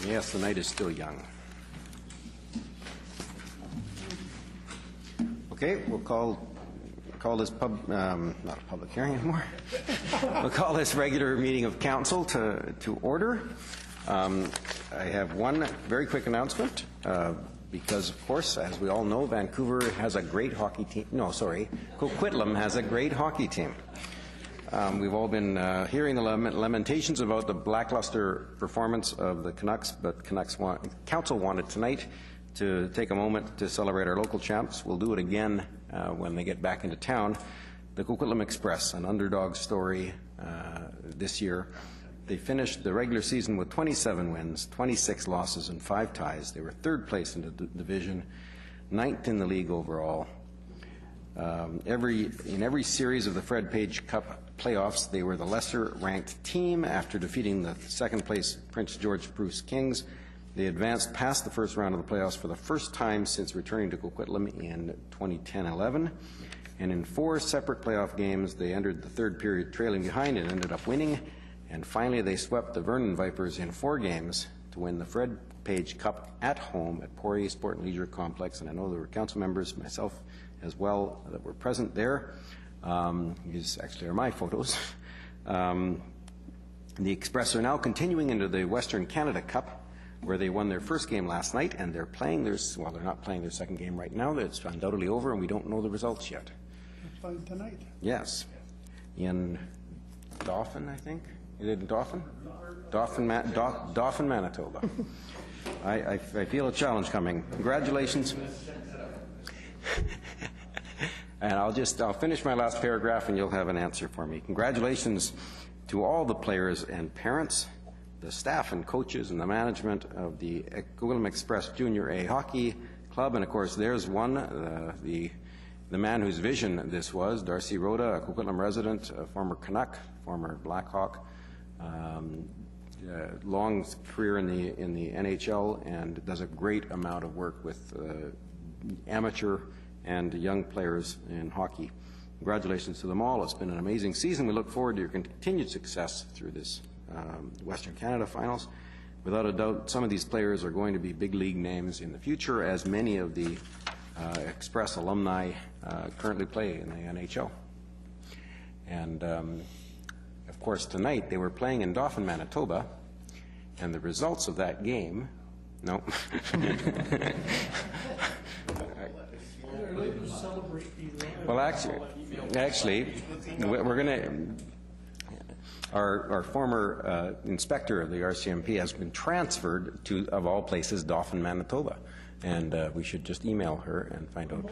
Yes, the night is still young. Okay, we'll call this not a public hearing anymore. We'll call this regular meeting of council to order. I have one very quick announcement. Because, of course, as we all know, Vancouver has a great hockey team. No, sorry, Coquitlam has a great hockey team. We've all been hearing the lamentations about the lackluster performance of the Canucks, but Council wanted tonight to take a moment to celebrate our local champs. We'll do it again when they get back into town. The Coquitlam Express, an underdog story this year. They finished the regular season with 27 wins, 26 losses, and 5 ties. They were third place in the division, 9th in the league overall. In every series of the Fred Page Cup playoffs, they were the lesser-ranked team. After defeating the second-place Prince George Bruce Kings, they advanced past the first round of the playoffs for the first time since returning to Coquitlam in 2010-11. And in 4 separate playoff games, they entered the third period trailing behind and ended up winning. And finally, they swept the Vernon Vipers in 4 games to win the Fred Page Cup at home at Poirier Sport and Leisure Complex. And I know there were council members, myself as well, that were present there. These actually are my photos. The Express are now continuing into the Western Canada Cup, where they won their first game last night, and they're playing their, well, they're not playing their second game right now. It's undoubtedly over, and we don't know the results yet. They're playing tonight. Yes. In Dauphin, I think. Is it Dauphin? Dauphin, Manitoba. I feel a challenge coming. Congratulations. And I'll finish my last paragraph and you'll have an answer for me. Congratulations to all the players and parents, the staff and coaches and the management of the Coquitlam Express Junior A Hockey Club. And of course, there's one, the man whose vision this was, Darcy Rhoda, a Coquitlam resident, a former Canuck, former Blackhawk, long career in the NHL, and does a great amount of work with amateur and young players in hockey. Congratulations to them all. It's been an amazing season. We look forward to your continued success through this Western Canada Finals. Without a doubt, some of these players are going to be big league names in the future, as many of the Express alumni currently play in the NHL. And of course, tonight they were playing in Dauphin, Manitoba, and the results of that game, no. Well, actually, we're going to. Our former inspector of the RCMP has been transferred to, of all places, Dauphin, Manitoba, and we should just email her and find out.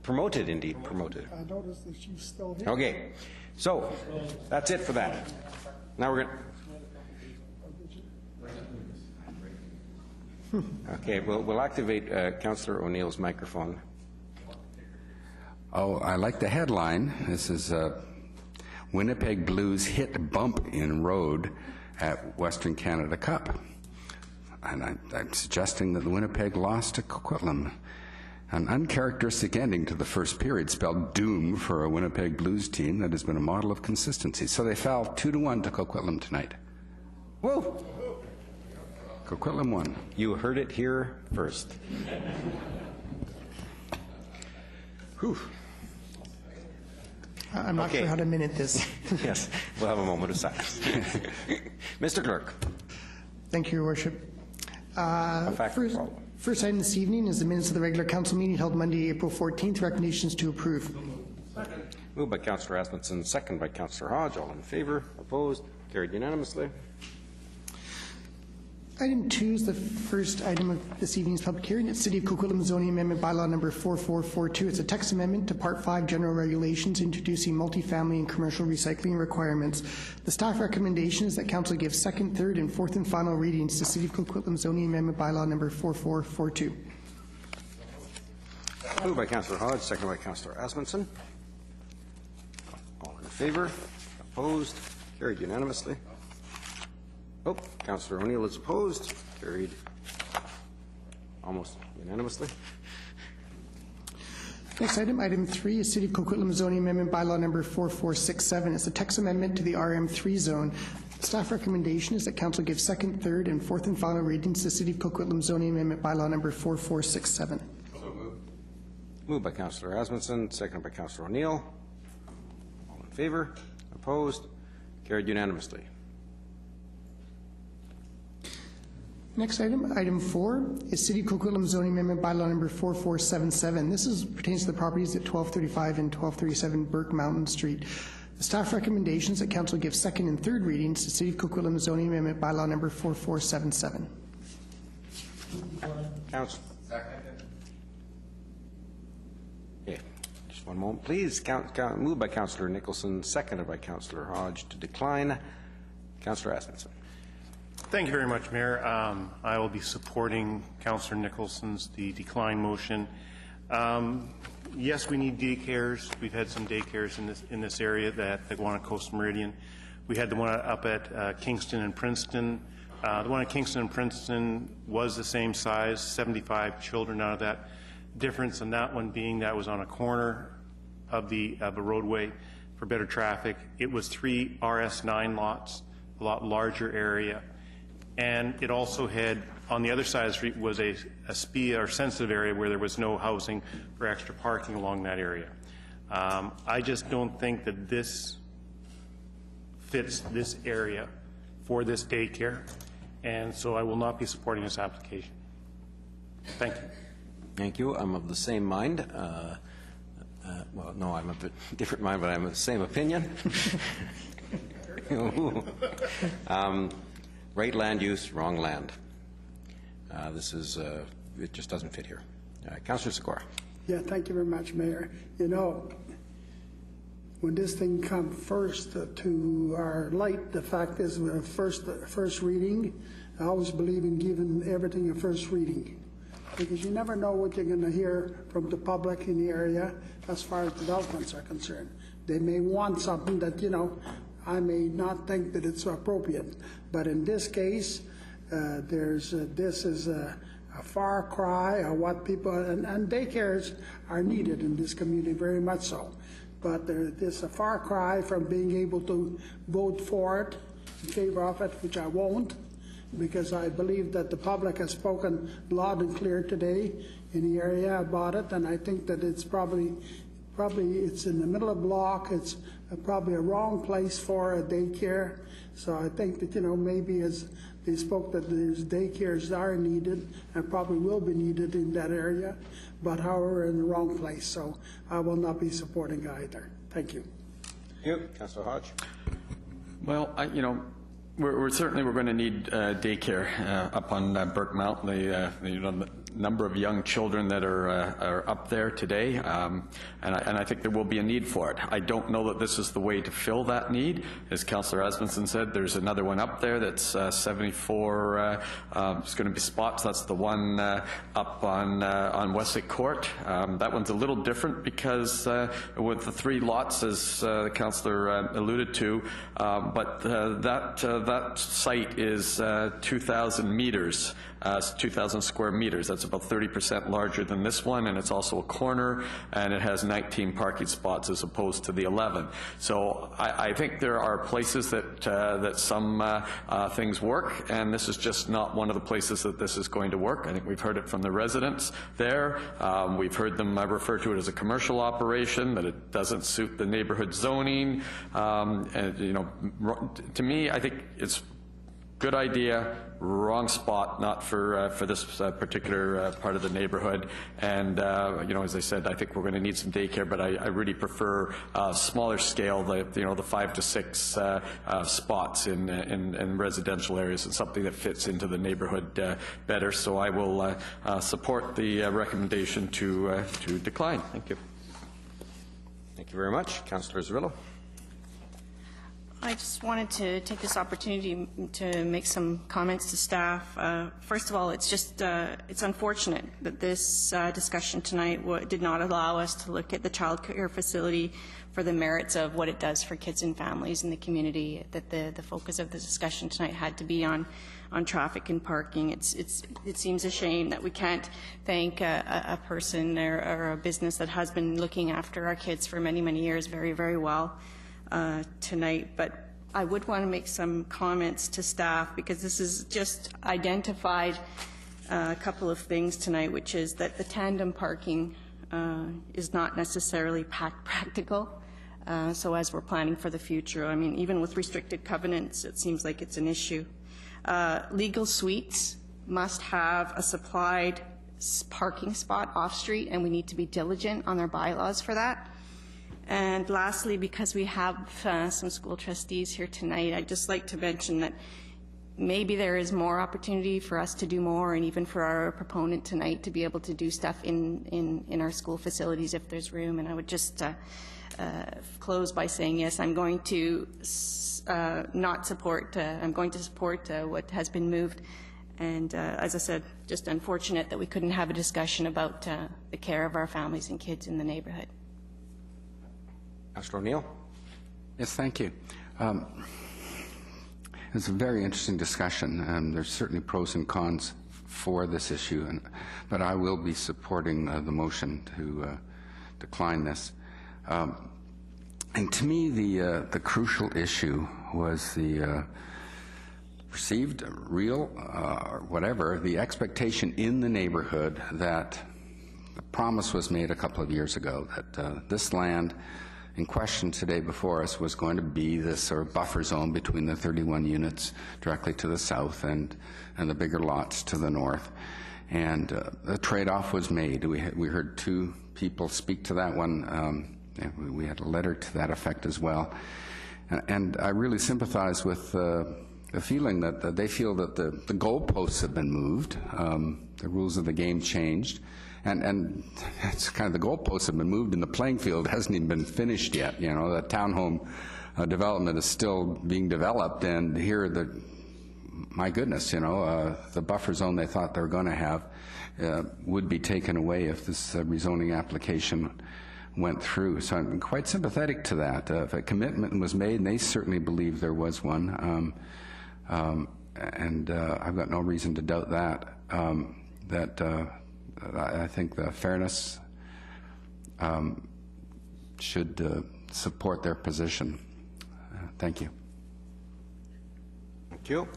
Promoted, indeed, promoted. I noticed that she's still here. Okay, so that's it for that. Now we're going. Okay, we'll activate Councillor O'Neill's microphone. Oh, I like the headline. This is Winnipeg Blues hit bump in road at Western Canada Cup. And I'm suggesting that the Winnipeg lost to Coquitlam. An uncharacteristic ending to the first period spelled doom for a Winnipeg Blues team that has been a model of consistency. So they fell 2-1 to Coquitlam tonight. Whoa! Coquitlam won. You heard it here first. Whew. I'm not sure how to minute this. Yes, we'll have a moment of silence. Mr. Clerk. Thank you, Your Worship. First item this evening is the minutes of the regular council meeting held Monday, April 14th. Recommendations to approve. Moved by Councillor Asmundson, second by Councillor Hodge. All in favour? Opposed? Carried unanimously. Item 2 is the first item of this evening's public hearing. It's City of Coquitlam Zoning Amendment Bylaw number 4442. It's a text amendment to Part 5 General Regulations introducing multifamily and commercial recycling requirements. The staff recommendation is that Council give second, third, and fourth and final readings to City of Coquitlam Zoning Amendment Bylaw number 4442. Moved by Councillor Hodge, second by Councillor Asmundson. All in favour? Opposed? Carried unanimously. Oh, Councillor O'Neill is opposed. Carried almost unanimously. Next item, item 3, is City of Coquitlam Zoning Amendment Bylaw number 4467. It's a text amendment to the RM3 zone. Staff recommendation is that Council give second, third, and fourth and final readings to City of Coquitlam Zoning Amendment Bylaw number 4467. Moved by Councillor Asmundson, seconded by Councillor O'Neill. All in favor? Opposed? Carried unanimously. Next item, item 4, is City of Coquitlam Zoning Amendment Bylaw number 4477. This pertains to the properties at 1235 and 1237 Burke Mountain Street. The staff recommendations that Council give second and third readings to City of Coquitlam Zoning Amendment Bylaw number 4477. Council. Okay, just one moment, please. Moved by Councillor Nicholson, seconded by Councillor Hodge to decline. Councillor Asmundson. Thank you very much, Mayor. I will be supporting Councillor Nicholson's decline motion. Yes, we need daycares. We've had some daycares in this area that go on Coastal Meridian. We had the one up at Kingston and Princeton. The one at Kingston and Princeton was the same size, 75 children out of that. Difference in that one being that was on a corner of a roadway for better traffic. It was 3 RS9 lots, a lot larger area. And it also had, on the other side of the street, was a SPIA or sensitive area where there was no housing for extra parking along that area. I just don't think that this fits this area for this daycare, and so I will not be supporting this application. Thank you. Thank you. I'm of the same mind. Well, no, I'm of a different mind, but I'm of the same opinion. Right land use, wrong land. This is, it just doesn't fit here. Councillor Sikora. Yeah, thank you very much, Mayor. You know, when this thing come first to our light, the fact is, first reading, I always believe in giving everything a first reading, because you never know what you're going to hear from the public in the area as far as developments are concerned. They may want something that, you know, I may not think that it's appropriate, but in this case, this is a far cry of what people, and daycares are needed in this community very much so, but there's a far cry from being able to vote for it, in favor of it, which I won't, because I believe that the public has spoken loud and clear today in the area about it, and I think that it's probably it's in the middle of the block. It's probably a wrong place for a daycare. So I think that, you know, maybe as they spoke that there's daycares are needed and probably will be needed in that area, but however in the wrong place. So I will not be supporting either. Thank you. Thank you. Councillor Hodge. Well, you know, we're certainly going to need daycare up on Burke Mountain. The number of young children that are up there today, and I think there will be a need for it. I don't know that this is the way to fill that need. As Councillor Asmundson said, there's another one up there that's 74. It's going to be spots. That's the one up on Westlake Court. That one's a little different because with the 3 lots, as the councillor alluded to, but that site is 2,000 meters, 2,000 square meters. That's about 30% larger than this one, and it's also a corner, and it has 19 parking spots as opposed to the 11. So I think there are places that some things work, and this is just not one of the places that this is going to work. I think we've heard it from the residents there. We've heard them refer to it as a commercial operation, that it doesn't suit the neighborhood zoning. And, you know, to me, I think it's good idea, wrong spot, not for this particular part of the neighborhood. And you know, as I said, I think we're going to need some daycare, but I really prefer smaller scale, the 5 to 6 spots in residential areas, and something that fits into the neighborhood better. So I will support the recommendation to decline. Thank you. Thank you very much. Councillor Zerillo. I just wanted to take this opportunity to make some comments to staff. First of all, it's just it's unfortunate that this discussion tonight did not allow us to look at the child care facility for the merits of what it does for kids and families in the community. That the focus of the discussion tonight had to be on traffic and parking. It seems a shame that we can't thank a person or a business that has been looking after our kids for many, many years very, very well tonight. But I would want to make some comments to staff, because this is just identified a couple of things tonight, which is that the tandem parking is not necessarily practical. So as we're planning for the future, I mean, even with restricted covenants, it seems like it's an issue. Legal suites must have a supplied parking spot off-street, and we need to be diligent on our bylaws for that. And lastly, because we have some school trustees here tonight, I'd just like to mention that maybe there is more opportunity for us to do more, and even for our proponent tonight to be able to do stuff in our school facilities if there's room. And I would just close by saying, yes, I'm going to not support, I'm going to support what has been moved. And as I said, just unfortunate that we couldn't have a discussion about the care of our families and kids in the neighborhood. Councillor O'Neill. Yes, thank you. It's a very interesting discussion, and there's certainly pros and cons for this issue, but I will be supporting the motion to decline this. And to me, the crucial issue was the perceived, real, or whatever, the expectation in the neighborhood that the promise was made a couple of years ago that this land in question today before us was going to be this sort of buffer zone between the 31 units directly to the south and the bigger lots to the north. And the trade-off was made. We heard two people speak to that one. We had a letter to that effect as well. And I really sympathize with the feeling that they feel that the goalposts have been moved, the rules of the game changed, and it's kind of the goalposts have been moved and the playing field hasn't even been finished yet. You know, the townhome development is still being developed, and here my goodness, you know, the buffer zone they thought they were going to have would be taken away if this rezoning application went through. So I'm quite sympathetic to that. If a commitment was made, and they certainly believe there was one, and I've got no reason to doubt that, I think the fairness should support their position. Thank you. Thank you.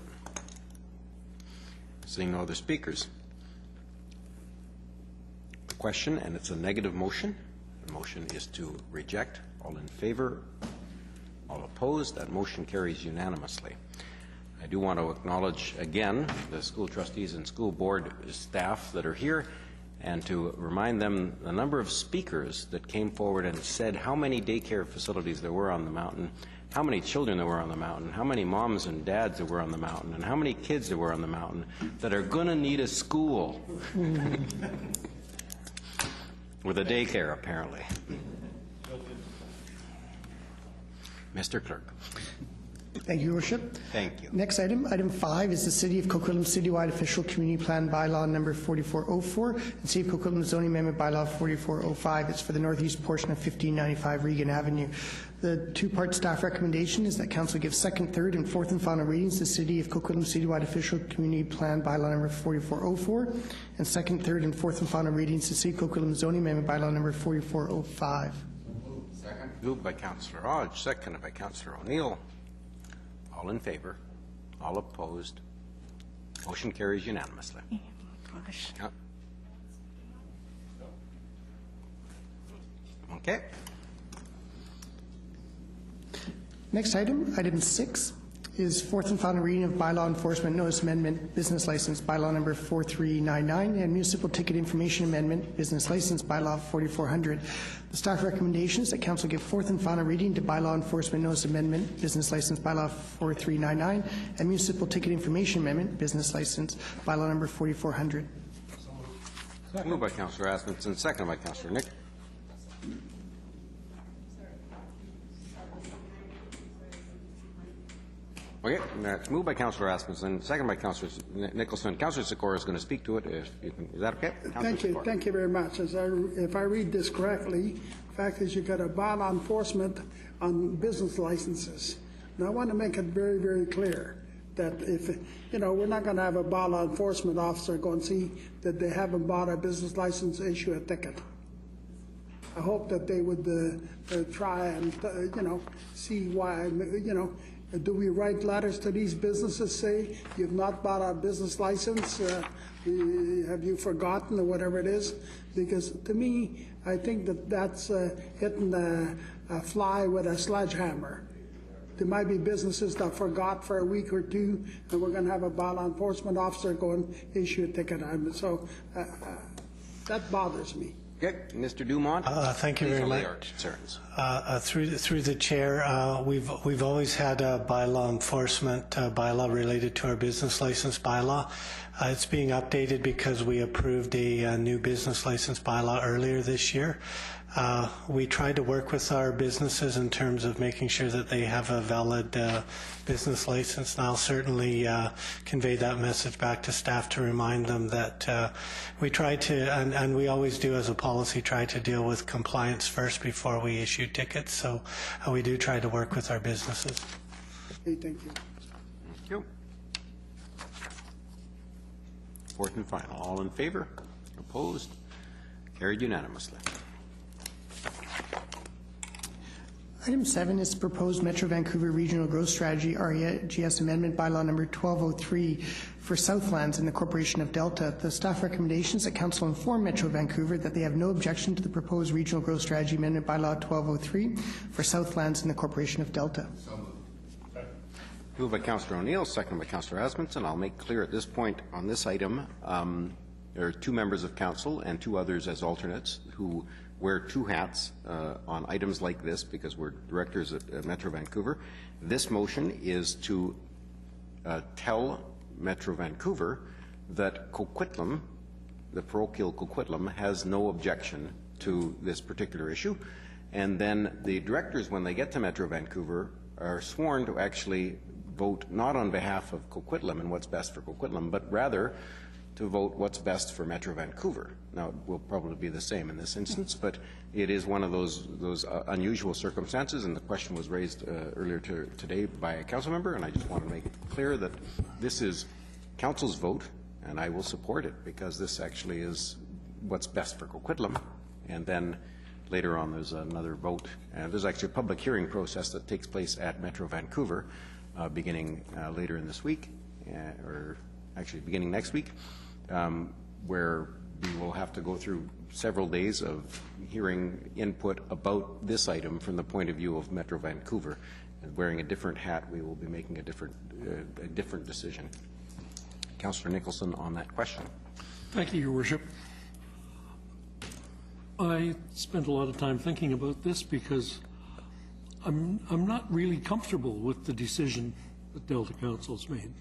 Seeing no other speakers. The question, and it's a negative motion. The motion is to reject. All in favor? All opposed? That motion carries unanimously. I do want to acknowledge again the school trustees and school board staff that are here, and to remind them the number of speakers that came forward and said how many daycare facilities there were on the mountain, how many children there were on the mountain, how many moms and dads there were on the mountain, and how many kids there were on the mountain that are going to need a school with a daycare, apparently. Mr. Clerk. Thank you, Your Worship. Thank you. Next item, item 5, is the City of Coquitlam Citywide Official Community Plan Bylaw number 4404 and City of Coquitlam Zoning Amendment Bylaw 4405. It's for the northeast portion of 1595 Regan Avenue. The two-part staff recommendation is that Council give second, third, and fourth and final readings to the City of Coquitlam Citywide Official Community Plan Bylaw number 4404 and second, third, and fourth and final readings to the City of Coquitlam Zoning Amendment Bylaw number 4405. Second. Moved by Councillor Hodge, seconded by Councillor O'Neill. All in favor? All opposed? Motion carries unanimously. Gosh. Okay. Next item, item 6, is fourth and final reading of Bylaw Enforcement Notice Amendment Business License Bylaw number 4399 and Municipal Ticket Information Amendment Business License Bylaw 4400. The staff recommendation is that Council give fourth and final reading to Bylaw Enforcement Notice Amendment Business License Bylaw 4399 and Municipal Ticket Information Amendment Business License Bylaw number 4400. Moved by Councillor Asmussen, seconded by Councillor Nick. Okay, that's moved by Councillor Asmussen, second by Councillor Nicholson. Councillor Sikora is going to speak to it. If you can, is that okay? Thank you very much. If I read this correctly, the fact is you've got a bylaw enforcement on business licenses. Now I want to make it very, very clear that if, you know, we're not going to have a bylaw enforcement officer go and see that they haven't bought a business license, issue a ticket. I hope that they would try and, you know, see why, you know, Do we write letters to these businesses, say, you've not bought a business license, have you forgotten, or whatever it is? Because to me, I think that that's hitting a fly with a sledgehammer. There might be businesses that forgot for a week or two, and we're going to have a bylaw enforcement officer go and issue a ticket. So that bothers me. Okay, Mr. Dumont. Thank you very much. Through the chair, we've always had a bylaw enforcement bylaw related to our business license bylaw. It's being updated because we approved a new business license bylaw earlier this year. We try to work with our businesses in terms of making sure that they have a valid business license, and I'll certainly convey that message back to staff to remind them that we try to, and we always do as a policy, try to deal with compliance first before we issue tickets, so we do try to work with our businesses. Okay, thank you. Thank you. Fourth and final. All in favor? Opposed? Carried unanimously. Item 7 is the proposed Metro Vancouver Regional Growth Strategy REGS Amendment Bylaw number 1203 for Southlands in the Corporation of Delta. The staff recommendations that Council inform Metro Vancouver that they have no objection to the proposed Regional Growth Strategy Amendment Bylaw 1203 for Southlands in the Corporation of Delta. Moved by Councillor O'Neill, seconded by Councillor Asmundson. I'll make clear at this point on this item, there are 2 members of Council and 2 others as alternates who wear 2 hats on items like this because we're directors at Metro Vancouver. This motion is to tell Metro Vancouver that Coquitlam, the parochial Coquitlam, has no objection to this particular issue. And then the directors, when they get to Metro Vancouver, are sworn to actually vote not on behalf of Coquitlam and what's best for Coquitlam, but rather to vote what's best for Metro Vancouver. Now, it will probably be the same in this instance, but it is one of those unusual circumstances, and the question was raised earlier today by a council member, and I just want to make it clear that this is council's vote, and I will support it because this actually is what's best for Coquitlam. And then later on there's another vote, and there's actually a public hearing process that takes place at Metro Vancouver beginning later in this week, or actually beginning next week, where we will have to go through several days of hearing input about this item from the point of view of Metro Vancouver. And wearing a different hat, we will be making a different decision. Councillor Nicholson on that question. Thank you, Your Worship. I spent a lot of time thinking about this because I'm not really comfortable with the decision that Delta Council's made.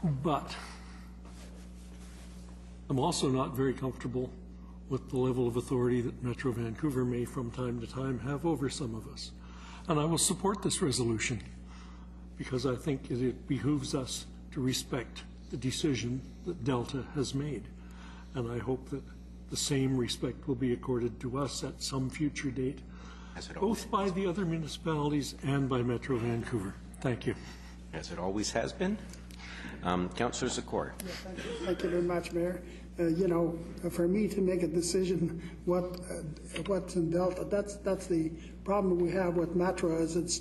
But I'm also not very comfortable with the level of authority that Metro Vancouver may from time to time have over some of us. And I will support this resolution because I think it behooves us to respect the decision that Delta has made. And I hope that the same respect will be accorded to us at some future date, both by the other municipalities and by Metro Vancouver. Thank you. As it always has been. Councillor Zakor. Yeah, thank you very much, Mayor. You know, for me to make a decision what's in Delta, that's the problem we have with Metro as it's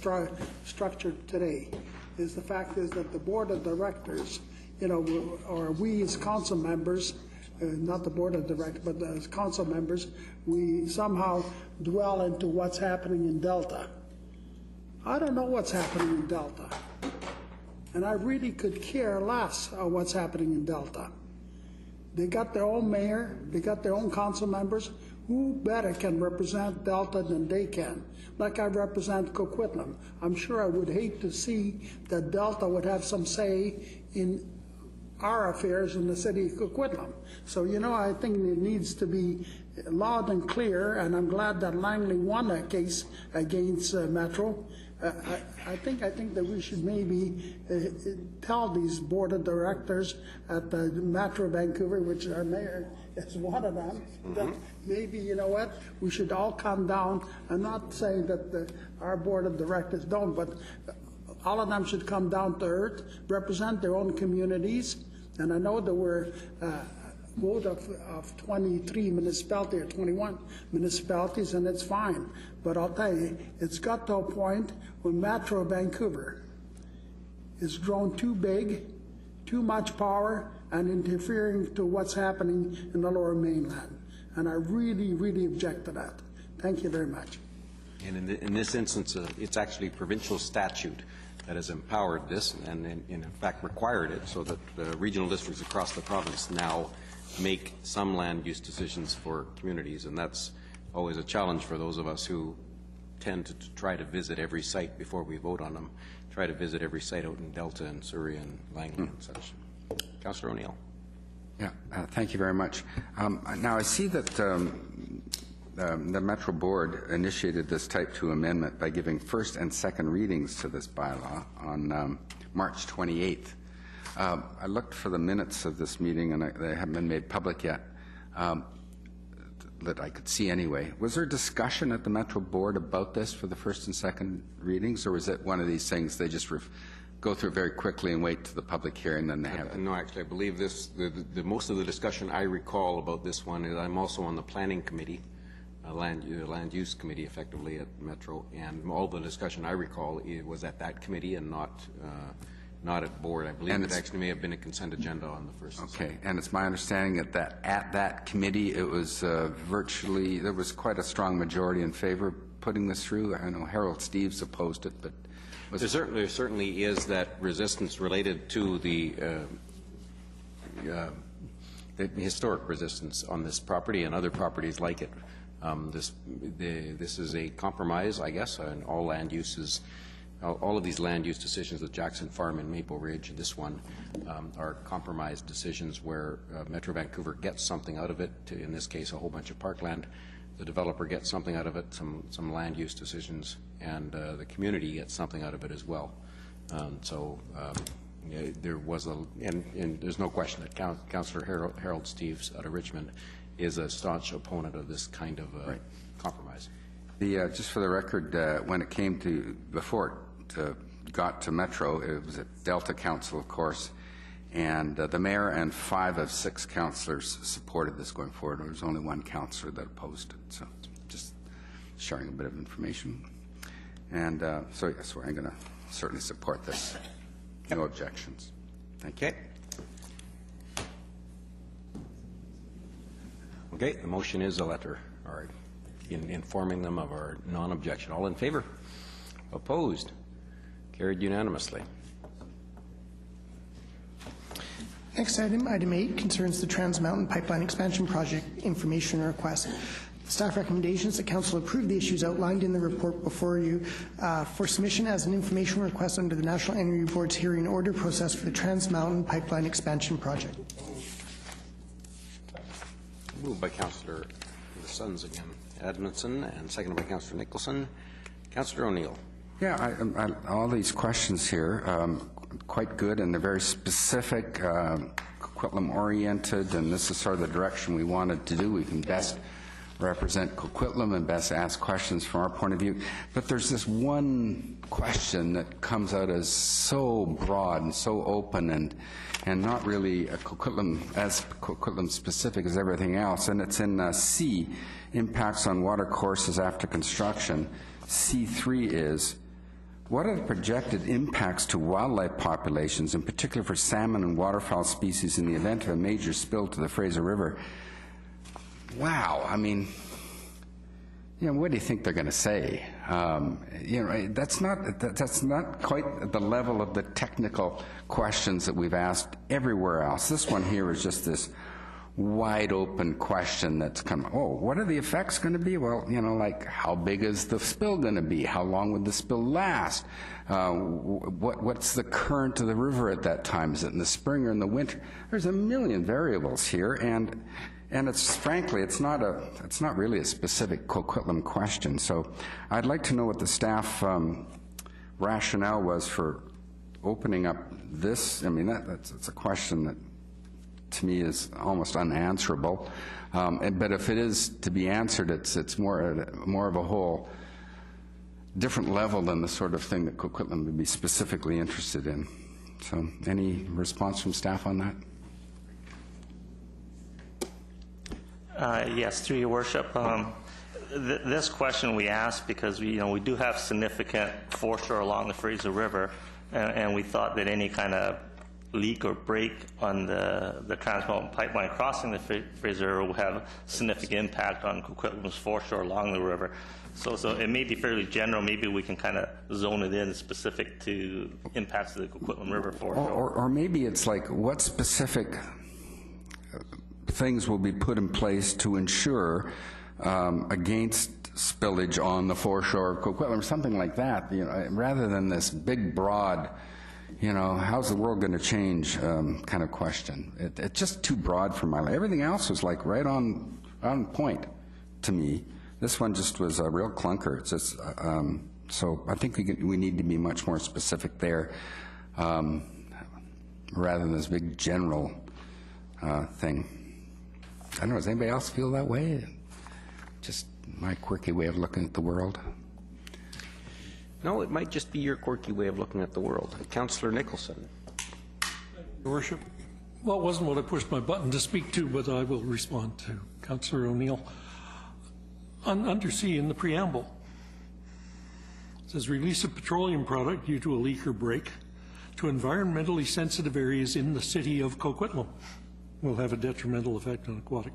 structured today. Is the fact is that the board of directors, you know, or we as council members, not the board of directors, but as council members, we somehow dwell into what's happening in Delta. I don't know what's happening in Delta. And I really could care less of what's happening in Delta. They got their own mayor, they got their own council members. Who better can represent Delta than they can? Like I represent Coquitlam. I'm sure I would hate to see that Delta would have some say in our affairs in the city of Coquitlam. So, you know, I think it needs to be loud and clear, and I'm glad that Langley won a case against Metro. I think that we should maybe tell these board of directors at the Metro Vancouver, which our mayor is one of them, that maybe, you know what, we should all come down. I'm not saying that our board of directors don't, but all of them should come down to earth, represent their own communities. And I know there were vote of 23 municipalities or 21 municipalities, and it's fine. But I'll tell you, it's got to a point when Metro Vancouver is grown too big, too much power, and interfering to what's happening in the Lower Mainland. And I really, really object to that. Thank you very much. And in this instance, it's actually provincial statute that has empowered this and in fact required it, so that regional districts across the province now make some land use decisions for communities, and that's always a challenge for those of us who tend to try to visit every site before we vote on them, try to visit every site out in Delta and Surrey and Langley and such. Councillor O'Neill. Yeah, thank you very much. Now I see that the Metro Board initiated this Type 2 amendment by giving first and second readings to this bylaw on March 28th. I looked for the minutes of this meeting, and they haven't been made public yet, that I could see anyway. Was there discussion at the Metro Board about this for the first and second readings, or was it one of these things they just go through very quickly and wait to the public hearing, and then they have it? No, actually, I believe this. The most of the discussion I recall about this one is I'm also on the planning committee, land use committee, effectively at Metro, and all the discussion I recall was at that committee and not at board. I believe it actually may have been a consent agenda on the first. Okay, and it's my understanding that at that committee it was virtually, there was quite a strong majority in favor of putting this through. I know Harold Steves opposed it, but there certainly is that resistance related to the historic resistance on this property and other properties like it. This is a compromise, I guess, on all land uses. All of these land use decisions, the Jackson Farm and Maple Ridge, this one, are compromise decisions where Metro Vancouver gets something out of it, in this case a whole bunch of parkland. The developer gets something out of it, some land use decisions, and the community gets something out of it as well. There was and there's no question that Councillor Harold Steves out of Richmond is a staunch opponent of this kind of compromise. Just for the record, when it came to, before it got to Metro, it was at Delta Council, of course, and the mayor and 5 of 6 councillors supported this going forward. There was only 1 councillor that opposed it, so just sharing a bit of information. And so I'm going to certainly support this. No objections. Thank you. Okay, the motion is a letter, or informing them of our non-objection. All in favor? Opposed? Carried unanimously. Next item, item 8, concerns the Trans Mountain Pipeline Expansion Project information request. The staff recommendations that Council approve the issues outlined in the report before you for submission as an information request under the National Energy Board's hearing order process for the Trans Mountain Pipeline Expansion Project. Moved by Councillor the Sons again, Edmondson, and seconded by Councillor Nicholson. Councillor O'Neill. Yeah, all these questions here, quite good, and they're very specific, Coquitlam oriented, and this is sort of the direction we wanted to do. We can best represent Coquitlam and best ask questions from our point of view. But there's this one question that comes out as so broad and so open and not really Coquitlam specific as everything else, and it's in C, impacts on water courses after construction. C3 is, what are the projected impacts to wildlife populations, in particular for salmon and waterfowl species, in the event of a major spill to the Fraser River? Wow, I mean, what do you think they're going to say? That's not quite the level of the technical questions that we've asked everywhere else. This one here is just this wide open question that's come, what are the effects going to be? Well, like, how big is the spill going to be? How long would the spill last? What's the current of the river at that time? Is it in the spring or in the winter? There's a million variables here, and it's frankly, it's not really a specific Coquitlam question. So I'd like to know what the staff rationale was for opening up this. I mean, that's a question that to me is almost unanswerable. But if it is to be answered, it's more of a whole different level than the sort of thing that Coquitlam would be specifically interested in. So any response from staff on that? Yes, through your worship. This question we asked because we do have significant foreshore along the Fraser River, and we thought that any kind of leak or break on the Trans Mountain pipeline crossing the Fraser River will have a significant impact on Coquitlam's foreshore along the river. So it may be fairly general. Maybe we can kind of zone it in specific to impacts of the Coquitlam River foreshore. Or maybe it's like what specific things will be put in place to ensure against spillage on the foreshore of Coquitlam, something like that, rather than this big, broad, how's the world going to change kind of question. It's just too broad for my life. Everything else was like right on point to me. This one just was a real clunker. It's just, so I think we need to be much more specific there rather than this big general thing. I don't know, does anybody else feel that way? Just my quirky way of looking at the world? No, it might just be your quirky way of looking at the world. Councillor Nicholson. Your Worship, well, it wasn't what I pushed my button to speak to, but I will respond to Councillor O'Neill. Under C in the preamble, it says release of petroleum product due to a leak or break to environmentally sensitive areas in the city of Coquitlam will have a detrimental effect on aquatic.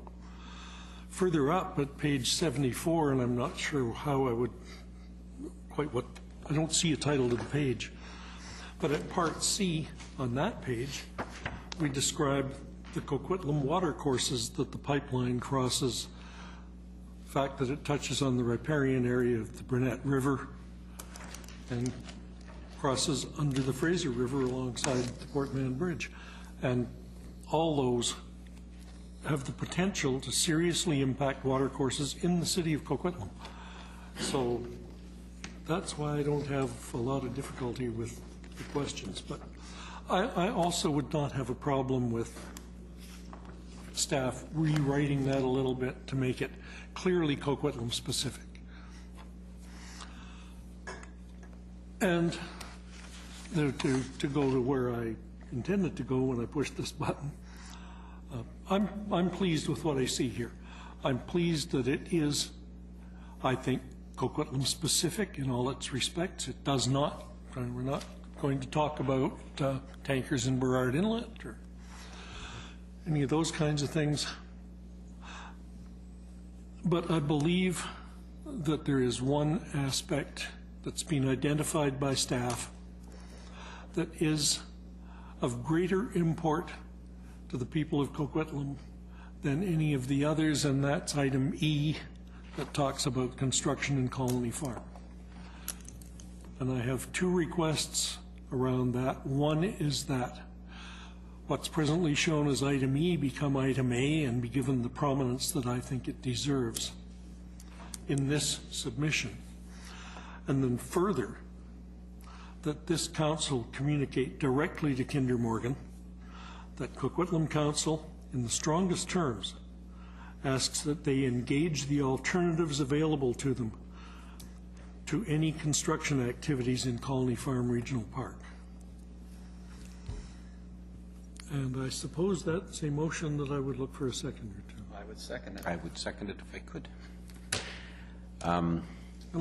Further up at page 74, and I'm not sure how I would I don't see a title to the page, but at part C on that page, we describe the Coquitlam water courses that the pipeline crosses, the fact that it touches on the riparian area of the Burnett River and crosses under the Fraser River alongside the Port Mann Bridge. And all those have the potential to seriously impact water courses in the city of Coquitlam. So that's why I don't have a lot of difficulty with the questions. But I also would not have a problem with staff rewriting that a little bit to make it clearly Coquitlam specific. And to go to where I intended to go when I pushed this button, I'm pleased with what I see here. I'm pleased that it is, I think, Coquitlam specific in all its respects. It does not, we're not going to talk about tankers in Burrard Inlet or any of those kinds of things. But I believe that there is one aspect that's been identified by staff that is of greater import to the people of Coquitlam than any of the others, and that's item E that talks about construction in Colony Farm. And I have two requests around that. One is that what's presently shown as item E become item A and be given the prominence that I think it deserves in this submission. And then further, that this council communicate directly to Kinder Morgan that Coquitlam Council, in the strongest terms, asks that they engage the alternatives available to them to any construction activities in Colony Farm Regional Park. And I suppose that's a motion that I would look for a second or two. I would second it. I would second it if I could. And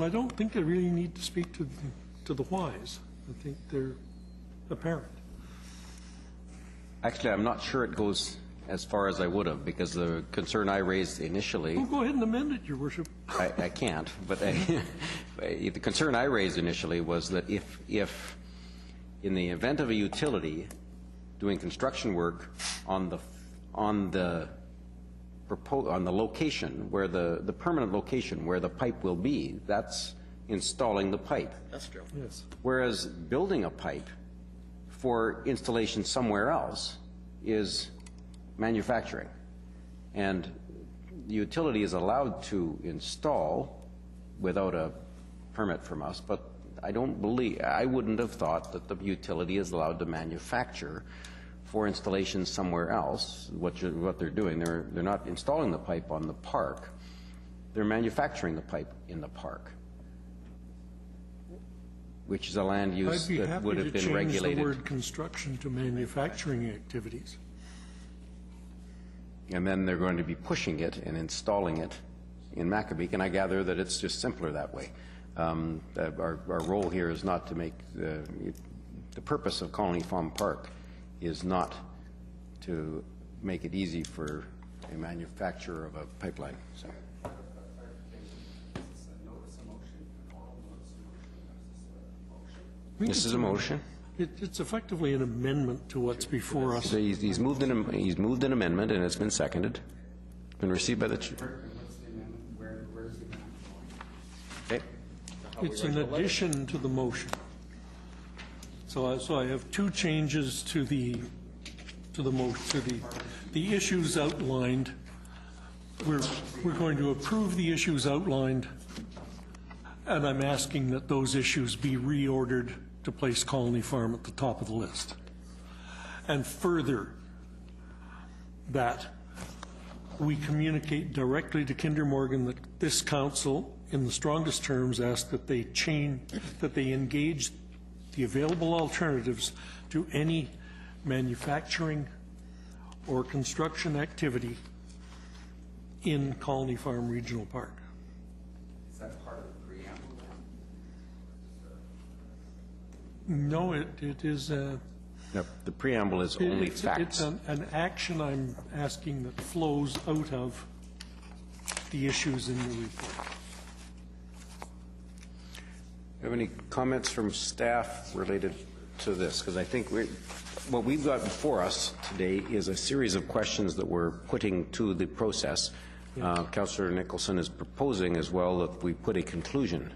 I don't think I really need to speak to the whys. I think they're apparent. Actually, I'm not sure it goes as far as I would have, because the concern I raised initially... Oh, go ahead and amend it, Your Worship. I can't, but the concern I raised initially was that if in the event of a utility doing construction work on the location where the permanent location where the pipe will be, that's installing the pipe. That's true. Yes. Whereas building a pipe for installation somewhere else is manufacturing. And the utility is allowed to install without a permit from us, but I wouldn't have thought that the utility is allowed to manufacture for installation somewhere else. What they're doing, they're not installing the pipe on the park, they're manufacturing the pipe in the park, which is a land use that would have been regulated. I'd be happy to change the word construction to manufacturing activities. and then they're going to be pushing it and installing it in Maccabee, and I gather that it's just simpler that way. Our role here is not to make the purpose of Colony Farm Park is not to make it easy for a manufacturer of a pipeline. So. This is a motion. It's effectively an amendment to what's before us. So he's moved an amendment, and it's been seconded. Been received by the chair. Okay. It's an addition to the motion. So I have two changes to the issues outlined. We're going to approve the issues outlined, and I'm asking that those issues be reordered to place Colony Farm at the top of the list. And further, that we communicate directly to Kinder Morgan that this council, in the strongest terms, ask that they engage the available alternatives to any manufacturing or construction activity in Colony Farm Regional Park. Is that part of the preamble? No, it is No, the preamble is only facts. It's an action I'm asking that flows out of the issues in the report. Have any comments from staff related to this? Because I think what we've got before us today is a series of questions that we're putting to the process. Councillor Nicholson is proposing as well that we put a conclusion.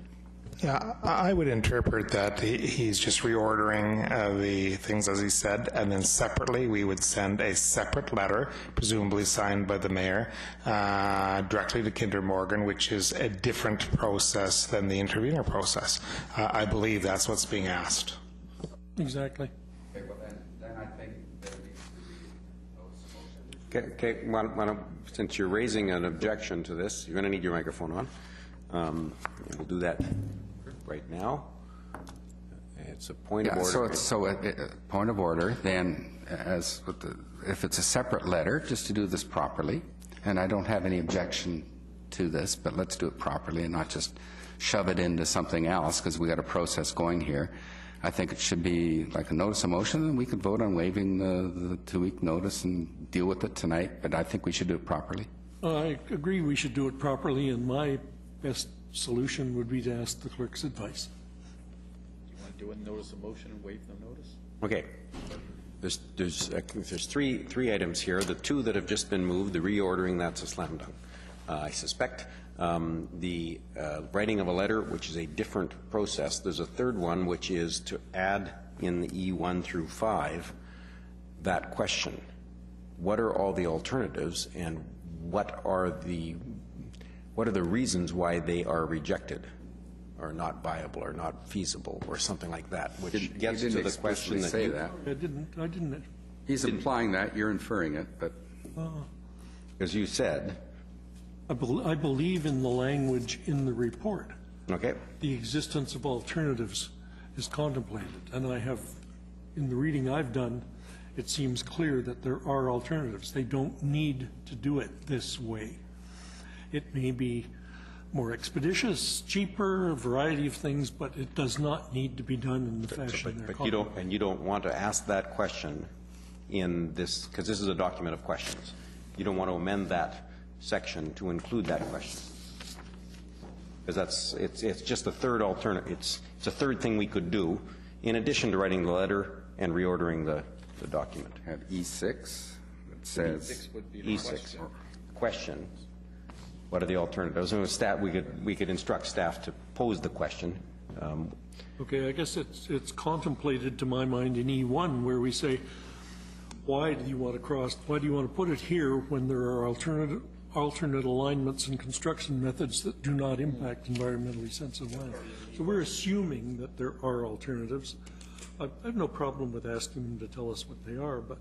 Yeah, I would interpret that he's just reordering the things as he said, and then separately we would send a separate letter, presumably signed by the mayor, directly to Kinder Morgan, which is a different process than the intervener process. I believe that's what's being asked. Exactly. Okay, well then I think there needs to be notice of motion. Okay, since you're raising an objection to this, you're going to need your microphone on. We'll do that right now. It's a point of order. Point of order, then, if it's a separate letter, just to do this properly, and I don't have any objection to this, but let's do it properly and not just shove it into something else, because we got a process going here. I think it should be like a notice of motion, and we could vote on waiving the 2-week notice and deal with it tonight, but I think we should do it properly. I agree we should do it properly, and my best solution would be to ask the clerk's advice. Do you want to do a notice of motion and waive the notice? Okay. There's three items here. The two that have just been moved, the reordering, that's a slam dunk. I suspect the writing of a letter, which is a different process. There's a third one, which is to add in the E1 through 5 that question. What are all the alternatives, and what are the reasons why they are rejected, or not viable, or not feasible, or something like that, which gets to the question that you... I didn't. He's implying that, you're inferring it, but... As you said... I believe in the language in the report. Okay. The existence of alternatives is contemplated, and I have, in the reading I've done, it seems clear that there are alternatives. They don't need to do it this way. It may be more expeditious, cheaper, a variety of things, but it does not need to be done in the fashion they're But you don't want to ask that question in this, because this is a document of questions. You don't want to amend that section to include that question, because it's just a third alternative. It's a third thing we could do in addition to writing the letter and reordering the document. Have E6. It says E6 question. What are the alternatives? And with staff, we could instruct staff to pose the question. Okay, I guess it's contemplated to my mind in E1, where we say, why do you want to put it here when there are alternate alignments and construction methods that do not impact environmentally sensitive land? So we're assuming that there are alternatives. I have no problem with asking them to tell us what they are, but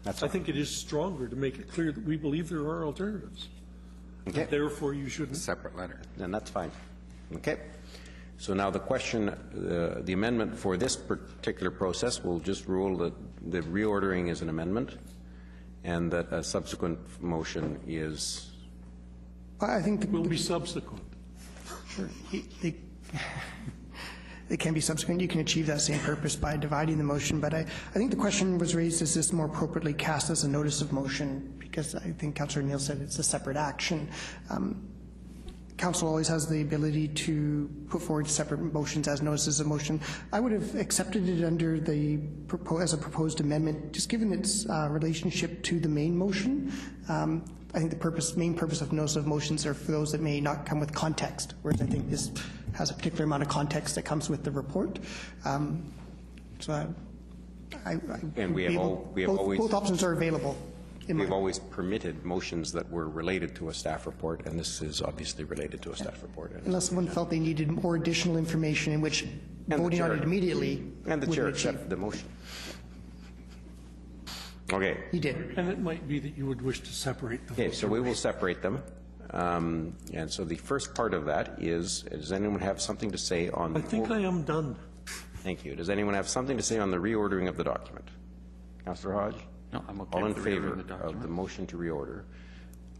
I think it is stronger to make it clear that we believe there are alternatives. Okay. Therefore, you shouldn't. separate letter. And that's fine. Okay. So now the question, the amendment for this particular process, we'll just rule that the reordering is an amendment, and that a subsequent motion is... I think Will be subsequent. It can be subsequent. You can achieve that same purpose by dividing the motion, but I think the question was raised, is this more appropriately cast as a notice of motion? Because I think Councillor Neal said it's a separate action. Council always has the ability to put forward separate motions as notices of motion. I would have accepted it under the as a proposed amendment, just given its relationship to the main motion. I think the main purpose of notice of motions are for those that may not come with context, whereas I think this has a particular amount of context that comes with the report. So both options are available. We've always permitted motions that were related to a staff report, and this is obviously related to a staff report. Unless someone felt they needed more additional information in which voting on it immediately and the chair accepted the motion. Okay. He did. And it might be that you would wish to separate them. Okay, so we will separate them. And so the first part of that is, does anyone have something to say on... I think I am done. Thank you. Does anyone have something to say on the reordering of the document? Councillor Hodge? No, I'm okay. All in favor of the motion to reorder?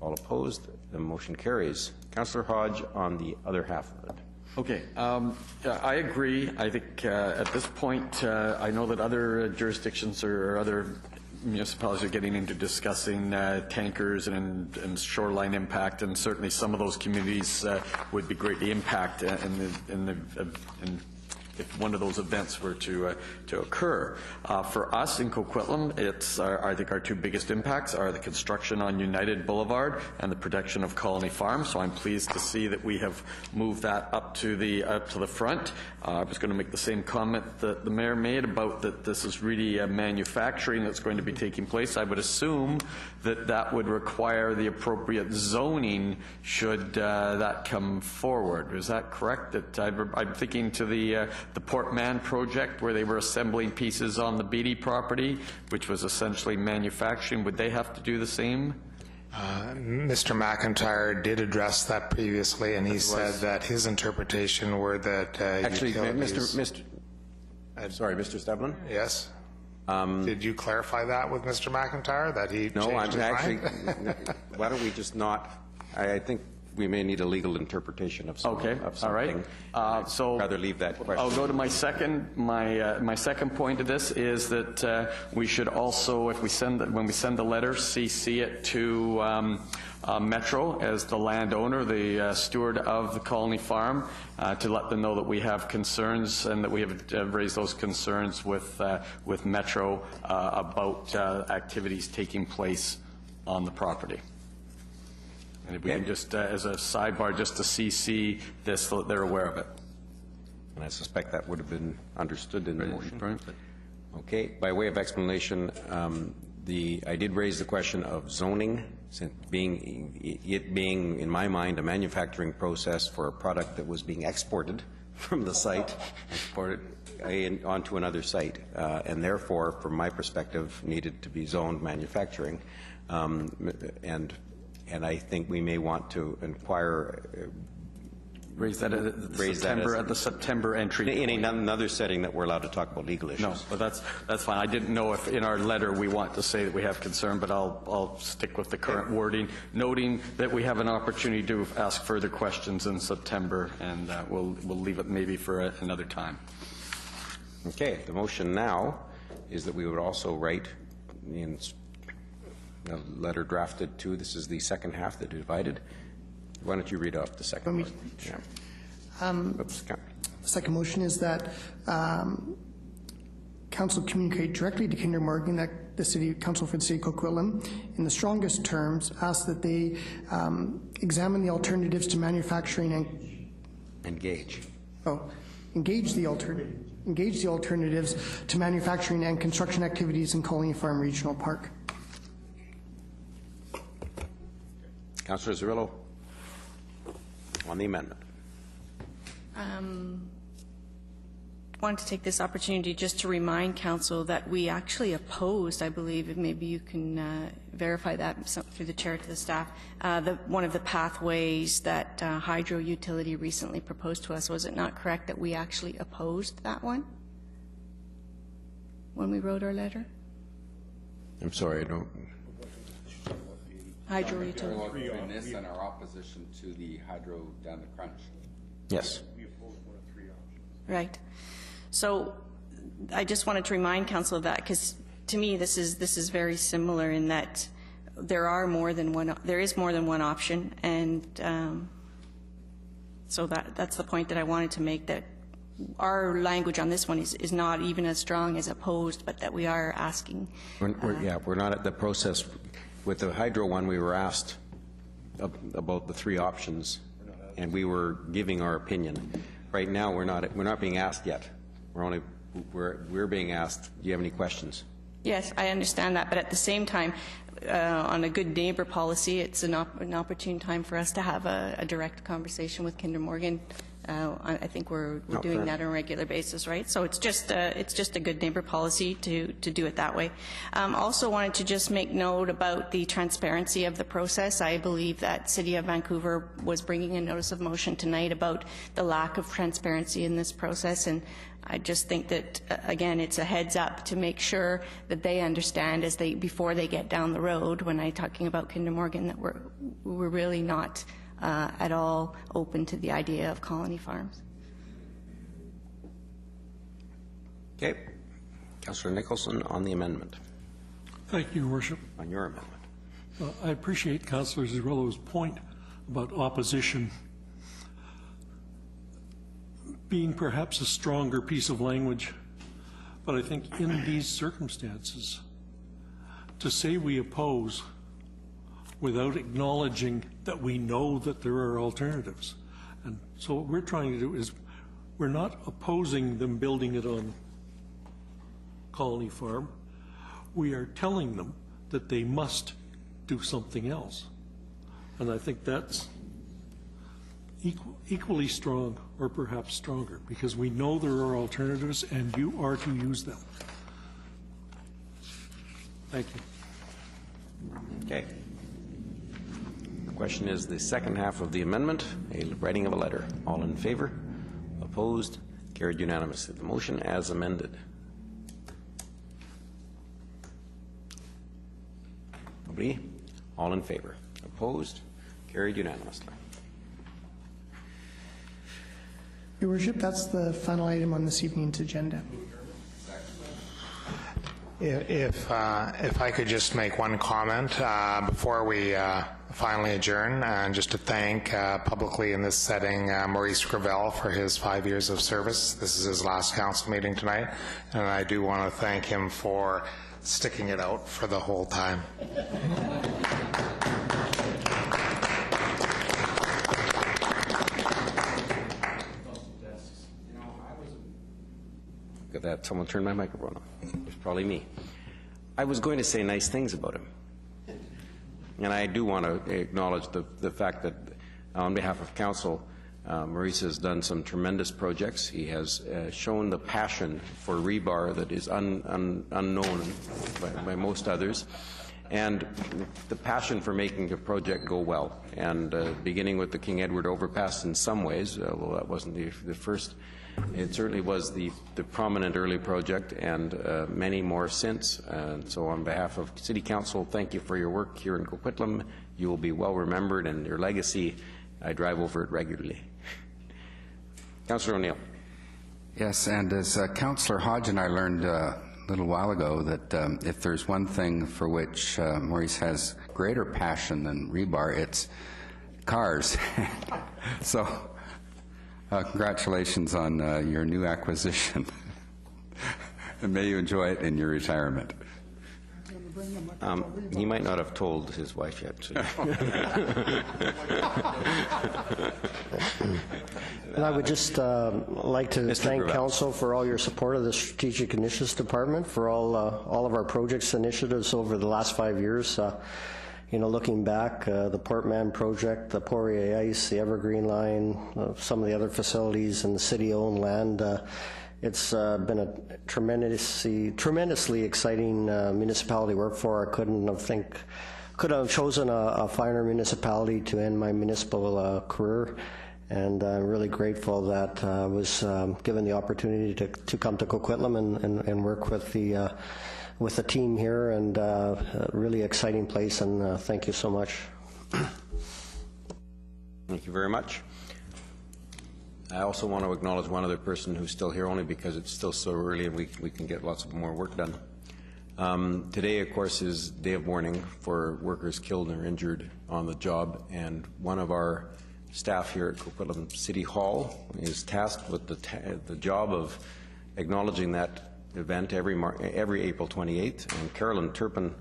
All opposed? The motion carries. Councillor Hodge on the other half of it. Okay. I agree. I think at this point, I know that other jurisdictions or other municipalities are getting into discussing tankers and shoreline impact, and certainly some of those communities would be greatly impacted if one of those events were to occur. For us in Coquitlam, I think our two biggest impacts are the construction on United Boulevard and the protection of Colony Farm. So I'm pleased to see that we have moved that up to the front. I was going to make the same comment that the mayor made about that this is really manufacturing that's going to be taking place. I would assume that that would require the appropriate zoning should that come forward. Is that correct? That I'm thinking to the Port Mann project where they were assembling pieces on the Beatty property, which was essentially manufacturing. Would they have to do the same? Mr. McIntyre did address that previously, and he said that his interpretation were that actually, Mr. Stevlin? Yes. Did you clarify that with Mr. McIntyre that he? No, I'm actually. Why don't we just not? I think we may need a legal interpretation of something. Okay. All right. So rather leave that question. I'll go to my second. My second point of this is that we should also, if we when we send the letter, CC it to Metro as the landowner, the steward of the Colony Farm, to let them know that we have concerns and that we have raised those concerns with Metro about activities taking place on the property. And if we can just, as a sidebar, just to CC this so that they're aware of it. And I suspect that would have been understood in the motion. Okay. By way of explanation, I did raise the question of zoning, since it being, in my mind, a manufacturing process for a product that was being exported from the site, exported onto another site, and therefore, from my perspective, needed to be zoned manufacturing. And I think we may want to inquire, raise that at the September entry in another setting that we're allowed to talk about legal issues. No, but that's fine. I didn't know if in our letter we want to say that we have concern, but I'll stick with the current wording, noting that we have an opportunity to ask further questions in September, and we'll leave it maybe for another time. Okay. The motion now is that we would also write in a letter drafted to, this is the second half that divided. Why don't you read off the second one? Sure. The second motion is that Council communicate directly to Kinder Morgan, that the City Council for the City of Coquitlam, in the strongest terms, ask that they examine the alternatives to manufacturing and engage the alternatives to manufacturing and construction activities in Colony Farm Regional Park. Councillor Zerillo, on the amendment. I wanted to take this opportunity just to remind Council that we actually opposed, I believe, maybe you can verify that through the chair to the staff, one of the pathways that Hydro Utility recently proposed to us. Was it not correct that we actually opposed that one when we wrote our letter? I'm sorry, I don't. hydro utility. Between this and our opposition to the hydro down the crunch. Yes. Right. So I just wanted to remind Council of that, because to me this is very similar in that there is more than one option, and so that's the point that I wanted to make, that our language on this one is not even as strong as opposed, but that we are asking. We're not at the process. With the hydro one, we were asked about the three options, and we were giving our opinion. Right now, we're not being asked yet. We're being asked, do you have any questions? Yes, I understand that, but at the same time, on a good neighbor policy, it's an opportune time for us to have a direct conversation with Kinder Morgan. I think we're doing that on a regular basis, right? So it's just a good neighbor policy to do it that way. Also wanted to just make note about the transparency of the process. I believe that City of Vancouver was bringing a notice of motion tonight about the lack of transparency in this process, and I just think that, again, it's a heads up to make sure that they understand before they get down the road, when I'm talking about Kinder Morgan, that we're really not at all open to the idea of colony farms. Okay. Councillor Nicholson on the amendment. Thank you, Your Worship. On your amendment. I appreciate Councillor Zerrillo's point about opposition being perhaps a stronger piece of language, but I think in these circumstances, to say we oppose without acknowledging that we know that there are alternatives. And so what we're trying to do is, we're not opposing them building it on Colony Farm. We are telling them that they must do something else. And I think that's equally strong, or perhaps stronger, because we know there are alternatives and you are to use them. Thank you. Okay. The question is the second half of the amendment, a writing of a letter. All in favor? Opposed? Carried unanimously. The motion as amended. Nobody? All in favor? Opposed? Carried unanimously. Your Worship, that's the final item on this evening's agenda. If I could just make one comment before we finally adjourn, and just to thank publicly in this setting Maurice Gravelle for his 5 years of service. This is his last council meeting tonight, and I do want to thank him for sticking it out for the whole time. Look at that. Someone turned my microphone on. It was probably me. I was going to say nice things about him. And I do want to acknowledge the fact that on behalf of council, Maurice has done some tremendous projects. He has shown the passion for rebar that is unknown by most others, and the passion for making the project go well. And beginning with the King Edward Overpass in some ways, although that wasn't the first, it certainly was the prominent early project, and many more since. And so on behalf of City Council, thank you for your work here in Coquitlam. You will be well remembered, and your legacy, I drive over it regularly. Councillor O'Neill. Yes, and as Councillor Hodge and I learned a little while ago, that if there's one thing for which Maurice has greater passion than rebar, it's cars. So congratulations on your new acquisition, and may you enjoy it in your retirement. He might not have told his wife yet. So. And I would just like to thank Council for all your support of the Strategic Initiatives Department, for all of our projects initiatives over the last 5 years. You know, looking back, the Portman project, the Poirier Ice, the Evergreen Line, some of the other facilities in the city-owned land, it's been a tremendously exciting municipality to work for. I could have chosen a finer municipality to end my municipal career, and I'm really grateful that I was given the opportunity to come to Coquitlam and work with with the team here, and a really exciting place, and thank you so much. Thank you very much. I also want to acknowledge one other person who's still here, only because it's still so early and we can get lots of more work done. Today, of course, is day of mourning for workers killed or injured on the job, and one of our staff here at Coquitlam City Hall is tasked with the job of acknowledging that event every April 28th, and Carolyn Turpin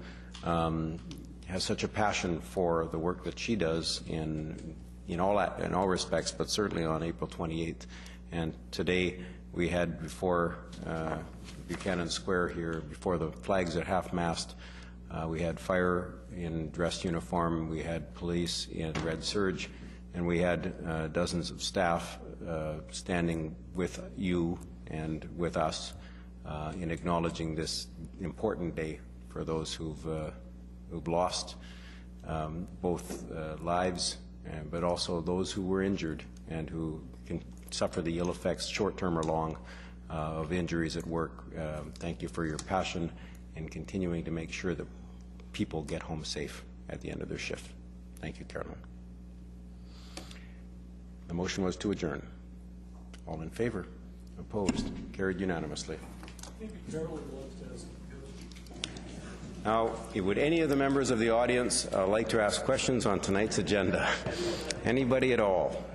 has such a passion for the work that she does in all respects, but certainly on April 28th. And today we had before Buchanan Square here, before the flags at half-mast, we had fire in dress uniform, we had police in red serge, and we had dozens of staff standing with you and with us in acknowledging this important day for those who've lost both lives, but also those who were injured and who can suffer the ill effects, short-term or long, of injuries at work. Thank you for your passion in continuing to make sure that people get home safe at the end of their shift. Thank you, Carolyn. The motion was to adjourn. All in favor? Opposed? Carried unanimously. Now, would any of the members of the audience like to ask questions on tonight's agenda? Anybody at all?